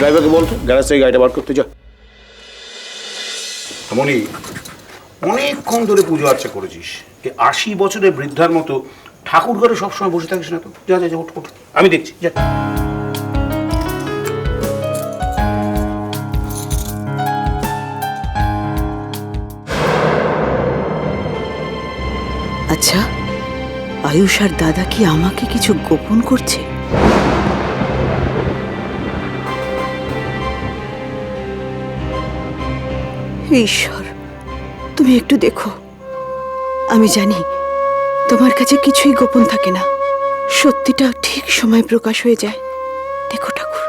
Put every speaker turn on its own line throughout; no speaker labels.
ড্রাইভারকে বলতো গ্যারেজ থেকে গাড়িটা বার করতে যা। মনি, অনেকক্ষণ ধরে পুজো আর্চা করেছিস, এই 80 বছরের বৃদ্ধার মতো ঠাকুর ঘরে সবসময় বসে থাকিস না তো। যা যা যা, ওঠ ওঠ, আমি দেখছি, যা।
আচ্ছা, আয়ুষ আর দাদা কি আমাকে কিছু গোপন করছে? ঈশ্বর, তুমি একটু দেখো। আমি জানি তোমার কাছে কিছুই গোপন থাকে না, সত্যিটা ঠিক সময় প্রকাশ হয়ে যায়। দেখো ঠাকুর।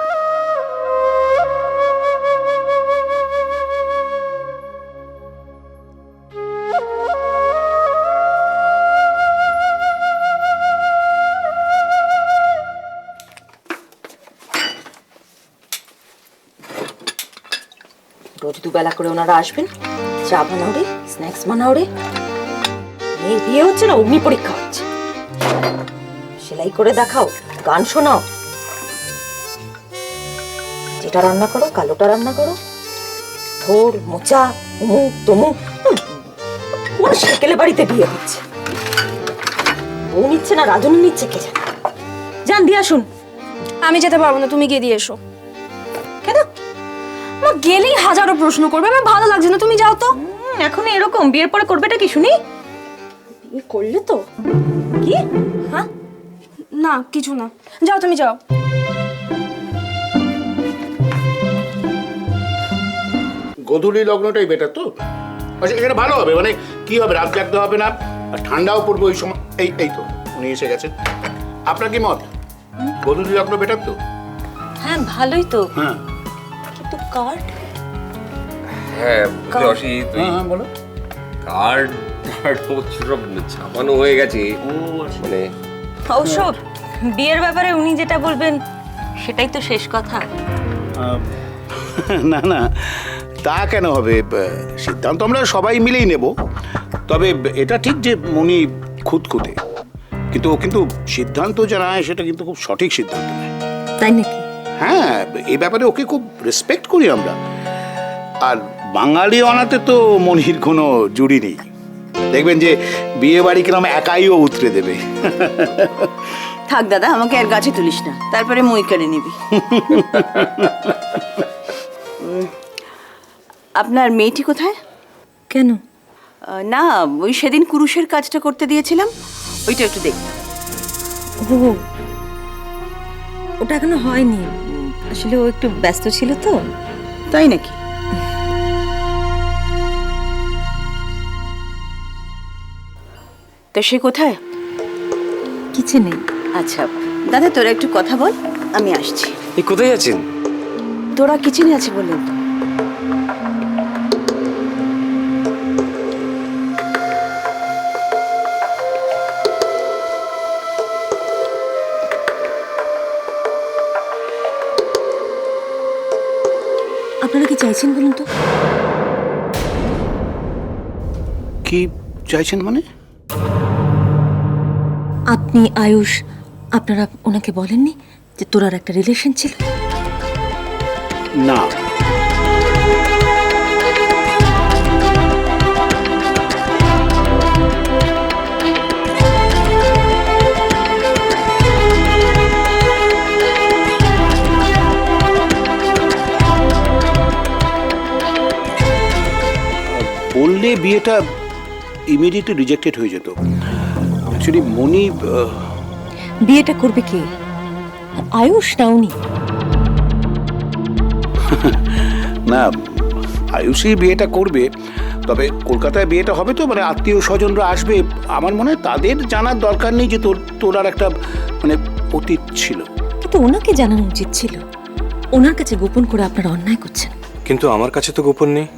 রোজ দুবেলা করে ওনারা আসবেন, চা বানাও রে, স্ন্যাক্স বানাও রে। মেয়ের বিয়ে হচ্ছে না অগ্নি পরীক্ষা হচ্ছে। সেলাই করে দেখাও, গান শোনাও, যেটা রান্না করো কালোটা রান্না করো, থোর মোচা অমুক তমুক। কোন সেকেলে বাড়িতে বিয়ে হচ্ছে, বউ নিচ্ছে না রাজনী নিচ্ছে কে জানে। যান দিয়ে আসুন।
আমি যেতে পারবো না, তুমি গিয়ে দিয়ে এসো।
কেন?
মা গেলেই হাজারো প্রশ্ন করবে, আমার ভালো লাগছে না, তুমি যাও তো।
এখন এরকম, বিয়ের পরে করবেটা কি শুনি? বিয়ে করলে তো কি? হ্যাঁ
না কিছু না, যাও তুমি যাও।
গোধূলি লগ্নটাই বেটার তো। আচ্ছা, এখানে ভালো হবে, মানে কি হবে, রাত জাগতে হবে না, আর ঠান্ডাও পড়বে ওই সময়। এই এই তো উনি এসে গেছেন। আপনার কি মত? গোধূলি লগ্ন বেটার তো?
হ্যাঁ ভালোই তো,
হ্যাঁ
কিন্তু কার্ড।
হ্যাঁ যশী, তুই
হ্যাঁ বলো।
কার্ড কার্ড সব ছাপানো হয়ে গেছে। মানে
ওসব বিয়ের ব্যাপারে উনি যেটা বলবেন সেটাই তো শেষ কথা।
না না, তা কেন হবে, সিদ্ধান্ত আমরা সবাই মিলেই নেব। তবে এটা ঠিক যে মনি খুঁতখুঁতে, কিন্তু কিন্তু সিদ্ধান্ত যারা নেয় সেটা কিন্তু খুব সঠিক সিদ্ধান্ত নেয়।
তাই নাকি?
হ্যাঁ, এই ব্যাপারে ওকে খুব রেসপেক্ট করি আমরা। আর বাঙালি অনাতে তো মনির কোনো জুড়ি নেই। দেখবেন যে বিয়ে বাড়ি কিরম একাইও উতরে দেবে।
থাক দাদা, আমাকে আর গাছে তুলিস না, তারপরে মই কেড়ে নিবি। আপনার মেয়েটি কোথায়?
কেন?
না, ওই সেদিন কুরুশের কাজটা করতে দিয়েছিলাম, ওইটা একটু দেখতাম।
ও, ওটা এখনো হয়নি, আসলে ও একটু ব্যস্ত ছিল তো।
তাই নাকি? তো সে কোথায়?
কিচেনে।
আচ্ছা দাদা, তোরা একটু কথা বল, আমি আসছি।
এই কোথায় যাচ্ছেন?
তোরা কিচেনে আছে বললেন তো।
আপনারা কি চাইছেন বলুন তো?
কি চাইছেন মানে?
আপনি আয়ুষ, আপনারা ওনাকে বলেননি যে তোরার একটা রিলেশন ছিল?
না, বললে বিয়েটা ইমিডিয়েটলি রিজেক্টেড হয়ে যেত। অ্যাকচুয়ালি মনি
বিয়েটা করবে কে, আয়ুষ না উনি?
না, আয়ুষই বিয়েটা করবে। তবে কলকাতায় বিয়েটা হবে তো, মানে আত্মীয় স্বজনরা আসবে। আমার মনে হয় তাদের জানার দরকার নেই যে তোর আর একটা মানে অতীত ছিল।
কিন্তু ওনাকে জানানো উচিত ছিল। ওনার কাছে গোপন করে আপনারা অন্যায় করছেন।
কিন্তু আমার কাছে তো গোপন নেই।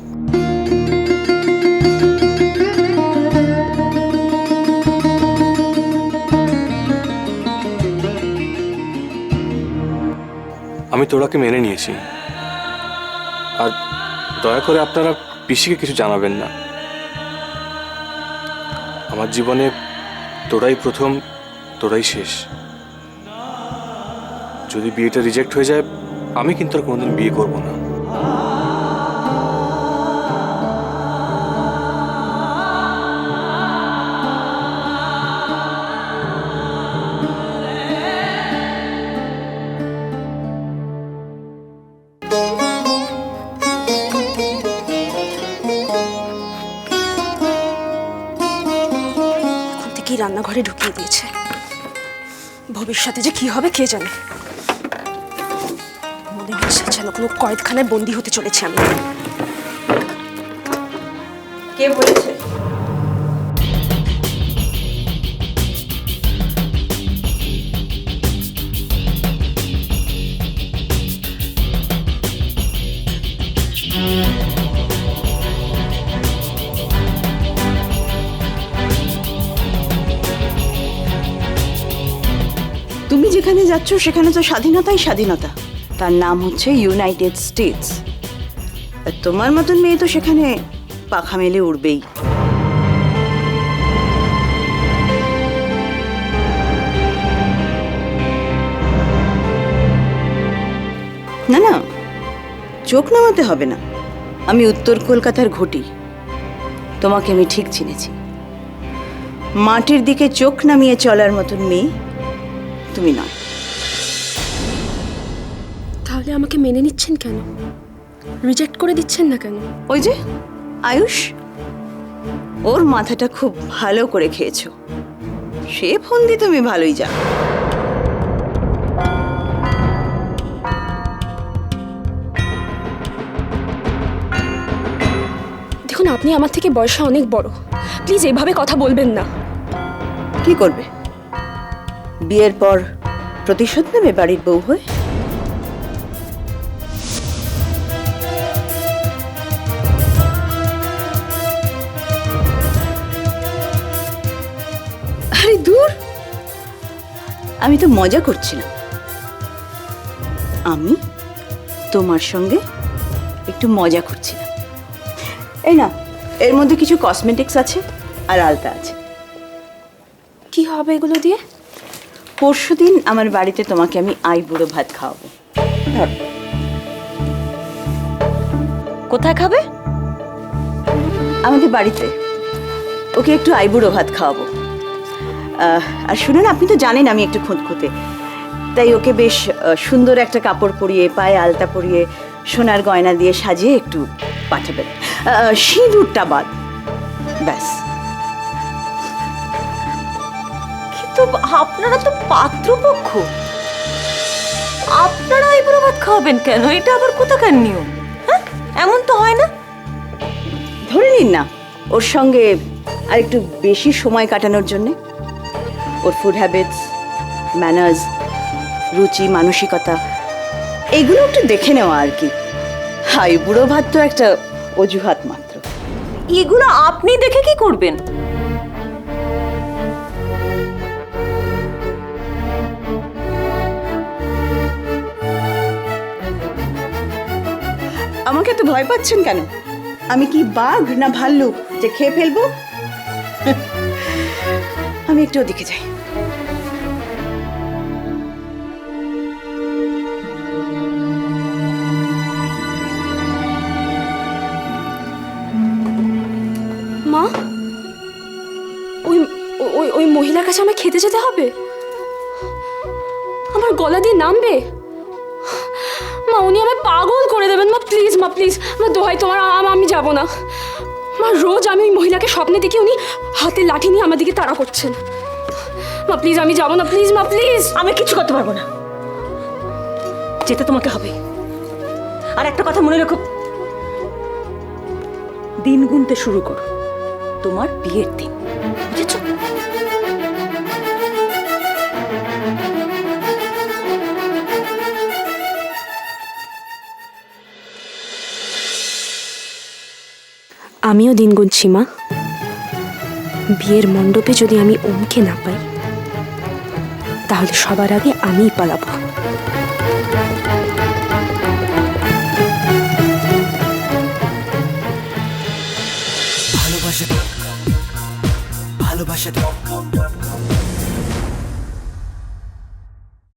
আমি তোরাকে মেনে নিয়েছি, আর দয়া করে আপনারা পিসিকে কিছু জানাবেন না। আমার জীবনে তোরাই প্রথম, তোরাই শেষ। যদি বিয়েটা রিজেক্ট হয়ে যায় আমি কিন্তু আর কোনোদিন বিয়ে করব না।
এখন থেকেই রান্নাঘরে ঢুকিয়ে দিয়েছে। ভবিষ্যতে যে কি হবে কে জানে। মনে হচ্ছে যেন কোনো কয়েদখানায় বন্দি হতে চলেছে আমি।
কে বলেছে? তুমি যেখানে যাচ্ছ সেখানে তো স্বাধীনতাই স্বাধীনতা। তার নাম হচ্ছে ইউনাইটেড স্টেটস। আর তোমার মতন মেয়ে তো সেখানে পাখা মেলে উড়বেই। না না, চোখ নামাতে হবে না। আমি উত্তর কলকাতার ঘটি। তোমাকে আমি ঠিক চিনেছি। মাটির দিকে চোখ নামিয়ে চলার মতন মেয়ে তুমি নয়।
তাহলে আমাকে মেনে নিচ্ছেন কেন? রিজেক্ট করে দিচ্ছেন না কেন?
ওই যে আয়ুষ, ওর মাথাটা খুব ভালো করে খেয়েছো। সে ফন্দি তুমি ভালোই জানো।
দেখুন, আপনি আমার থেকে বয়সে অনেক বড়। প্লিজ এইভাবে কথা বলবেন না।
কি করবে? বিয়ের পর প্রতিশোধ নেবে বাড়ির বউ হয়ে? আরে দূর, আমি তো মজা করছিলাম। আমি তোমার সঙ্গে একটু মজা করছিলাম। এই না, এর মধ্যে কিছু কসমেটিক্স আছে আর আলতা আছে।
কি হবে এগুলো দিয়ে?
পরশুদিন আমার বাড়িতে তোমাকে আমি আইবুড়ো ভাত খাওয়াবো। ধরো।
কোথায় খাবে?
আমাদের বাড়িতে ওকে একটু আইবুড়ো ভাত খাওয়াবো। আর শুনুন, আপনি তো জানেন আমি একটু খুঁতখুঁতে, তাই ওকে বেশ সুন্দর একটা কাপড় পরিয়ে, পায়ে আলতা পরিয়ে, সোনার গয়না দিয়ে সাজিয়ে একটু পাঠাবেন। সিঁদুরটা বাদ, ব্যাস।
কিন্তু আপনারা তো পাত্রপক্ষ, আপনারা আইবুড়ো ভাত খাওয়াবেন কেন? এটা আবার কোথাকার নিয়ম? হ্যাঁ, এমন তো হয় না।
ধরে নিন না ওর সঙ্গে আর একটু বেশি সময় কাটানোর জন্যে। ওর ফুড হ্যাবিটস, ম্যানার্স, রুচি, মানসিকতা এগুলো একটু দেখে নেওয়া আর কি। আইবুড়ো ভাত তো একটা অজুহাত মাত্র।
এগুলো আপনি দেখে কি করবেন?
আমাকে তো ভয় পাচ্ছেন কেন? আমি কি বাঘ না ভাল্লুক যে খেয়ে ফেলবো? আমি একটু ওদিকে যাই।
মা, ওই ওই ওই মহিলার কাছে আমায় খেতে যেতে হবে? আমার গলা দিয়ে নামবে? মা, উনি আমায় পাগল করে দেবেন। মা প্লিজ, মা প্লিজ, মা দোহাই তোমার, আমি যাব না। মা, রোজ আমি ওই মহিলাকে স্বপ্নে দেখি উনি হাতে লাঠি নিয়ে আমার দিকে তাড়া করছেন। মা প্লিজ, আমি যাব না। প্লিজ মা, প্লিজ।
আমি কিছু করতে পারবো না, যেতে তোমাকে হবে। আর একটা কথা মনে রেখো, দিন গুনতে শুরু করো, তোমার বিয়ের দিন, বুঝেছো?
আমিও দিন গুনছি মা। বিয়ের মণ্ডপে যদি আমি ওমকে না পাই, তাহলে সবার আগে আমিই পালাবো।
ভালোবাসা